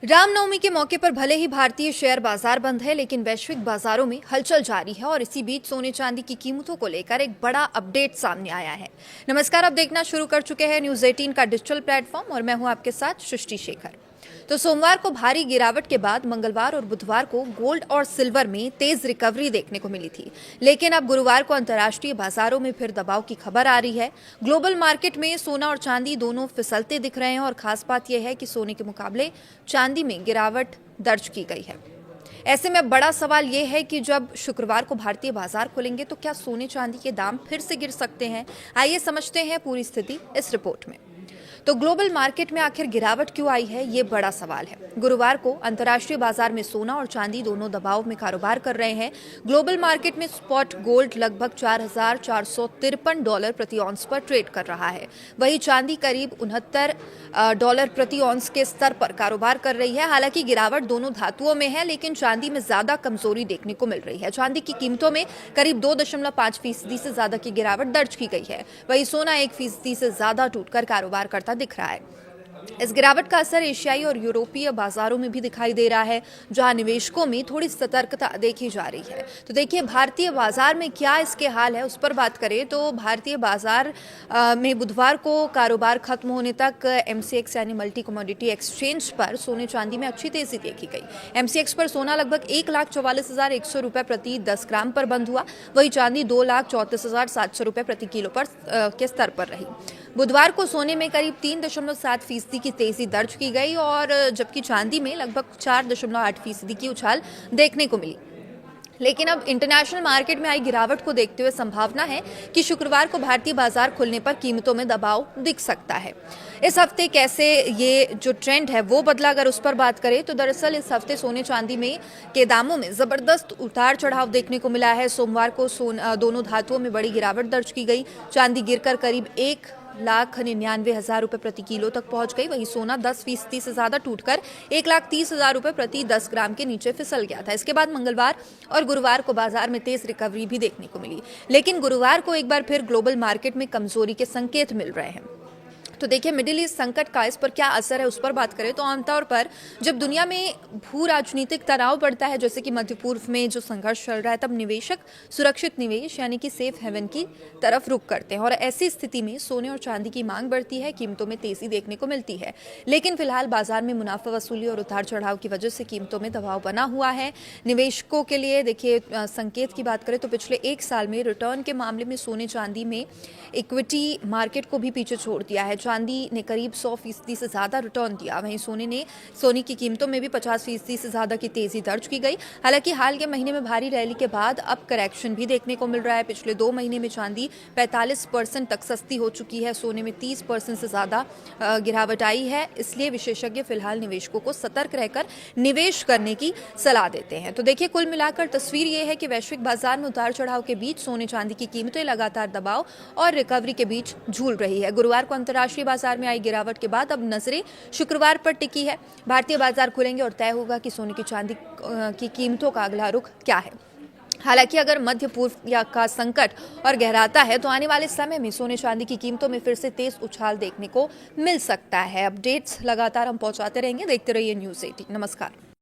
रामनवमी के मौके पर भले ही भारतीय शेयर बाजार बंद है, लेकिन वैश्विक बाजारों में हलचल जारी है और इसी बीच सोने चांदी की कीमतों को लेकर एक बड़ा अपडेट सामने आया है। नमस्कार, आप देखना शुरू कर चुके हैं न्यूज 18 का डिजिटल प्लेटफॉर्म और मैं हूं आपके साथ सृष्टि शेखर। तो सोमवार को भारी गिरावट के बाद मंगलवार और बुधवार को गोल्ड और सिल्वर में तेज रिकवरी देखने को मिली थी, लेकिन अब गुरुवार को अंतर्राष्ट्रीय बाजारों में फिर दबाव की खबर आ रही है। ग्लोबल मार्केट में सोना और चांदी दोनों फिसलते दिख रहे हैं और खास बात यह है कि सोने के मुकाबले चांदी में गिरावट दर्ज की गई है। ऐसे में बड़ा सवाल यह है कि जब शुक्रवार को भारतीय बाजार खुलेंगे तो क्या सोने चांदी के दाम फिर से गिर सकते हैं। आइए समझते हैं पूरी स्थिति इस रिपोर्ट में। तो ग्लोबल मार्केट में आखिर गिरावट क्यों आई है, ये बड़ा सवाल है। गुरुवार को अंतर्राष्ट्रीय बाजार में सोना और चांदी दोनों दबाव में कारोबार कर रहे हैं। ग्लोबल मार्केट में स्पॉट गोल्ड लगभग $4,453 प्रति औंस पर ट्रेड कर रहा है, वहीं चांदी करीब $69 प्रति औंस के स्तर पर कारोबार कर रही है। हालांकि गिरावट दोनों धातुओं में है, लेकिन चांदी में ज्यादा कमजोरी देखने को मिल रही है। चांदी की कीमतों में करीब 2.5% से ज्यादा की गिरावट दर्ज की गई है, वहीं सोना 1% से ज्यादा टूटकर कारोबार करता दिख रहा है। इस गिरावट का असर एशियाई और यूरोपीय बाजारों में भी दिखाई दे रहा है, जहां निवेशकों में थोड़ी सतर्कता देखी जा रही है। तो देखिए भारतीय बाजार में क्या इसके हाल है, उस पर बात करें तो भारतीय बाजार में बुधवार को कारोबार खत्म होने तक MCX यानी मल्टी कमोडिटी एक्सचेंज पर सोने चांदी में अच्छी तेजी देखी गई। MCX पर सोना लगभग 1,44,100 रुपए प्रति 10 ग्राम पर बंद हुआ, वही चांदी 2,34,700 रुपए प्रति किलो पर के स्तर पर रही। बुधवार को सोने में करीब 3.7% की तेजी दर्ज की गई और जबकि चांदी में लगभग 4.8% की उछाल देखने को मिली। लेकिन अब इंटरनेशनल मार्केट में आई गिरावट को देखते हुए संभावना है कि शुक्रवार को भारतीय बाजार खुलने पर कीमतों में दबाव दिख सकता है। इस हफ्ते कैसे ये जो ट्रेंड है वो बदला, अगर उस पर बात करें तो दरअसल इस हफ्ते सोने चांदी में के दामों में जबरदस्त उतार चढ़ाव देखने को मिला है। सोमवार को दोनों धातुओं में बड़ी गिरावट दर्ज की गई। चांदी गिरकर करीब 1,99,000 रुपए प्रति किलो तक पहुंच गई, वहीं सोना 10% से ज्यादा टूटकर 1,30,000 रुपए प्रति 10 ग्राम के नीचे फिसल गया था। इसके बाद मंगलवार और गुरुवार को बाजार में तेज रिकवरी भी देखने को मिली, लेकिन गुरुवार को एक बार फिर ग्लोबल मार्केट में कमजोरी के संकेत मिल रहे हैं। तो देखिए मिडिल ईस्ट संकट का इस पर क्या असर है, उस पर बात करें तो आमतौर पर जब दुनिया में भू राजनीतिक तनाव बढ़ता है, जैसे कि मध्य पूर्व में जो संघर्ष चल रहा है, तब निवेशक सुरक्षित निवेश यानी कि सेफ हेवन की तरफ रुख करते हैं और ऐसी स्थिति में सोने और चांदी की मांग बढ़ती है, कीमतों में तेजी देखने को मिलती है। लेकिन फिलहाल बाजार में मुनाफा वसूली और उतार चढ़ाव की वजह से कीमतों में दबाव बना हुआ है। निवेशकों के लिए देखिए संकेत की बात करें तो पिछले एक साल में रिटर्न के मामले में सोने चांदी में इक्विटी मार्केट को भी पीछे छोड़ दिया है। चांदी ने करीब 100% से ज्यादा रिटर्न दिया, वहीं सोने की कीमतों में भी 50% से ज्यादा की तेजी दर्ज की गई। हालांकि हाल के महीने में भारी रैली के बाद अब करेक्शन भी देखने को मिल रहा है। पिछले 2 महीने में चांदी 45% तक सस्ती हो चुकी है, सोने में 30% से ज्यादा गिरावट आई है। इसलिए विशेषज्ञ फिलहाल निवेशकों को सतर्क रहकर निवेश करने की सलाह देते हैं। तो देखिए कुल मिलाकर तस्वीर यह है कि वैश्विक बाजार में उतार चढ़ाव के बीच सोने चांदी की कीमतें लगातार दबाव और रिकवरी के बीच झूल रही है। गुरुवार को अंतर्राष्ट्रीय बाजार में आई गिरावट के बाद अब नजरें शुक्रवार पर टिकी है। भारतीय बाजार खुलेंगे और तय होगा कि सोने की चांदी की कीमतों का अगला रुख क्या है। हालांकि अगर मध्य पूर्व का संकट और गहराता है तो आने वाले समय में सोने चांदी की कीमतों में फिर से तेज उछाल देखने को मिल सकता है। अपडेट्स लगातार हम पहुंचाते रहेंगे, देखते रहिए न्यूज 18। नमस्कार।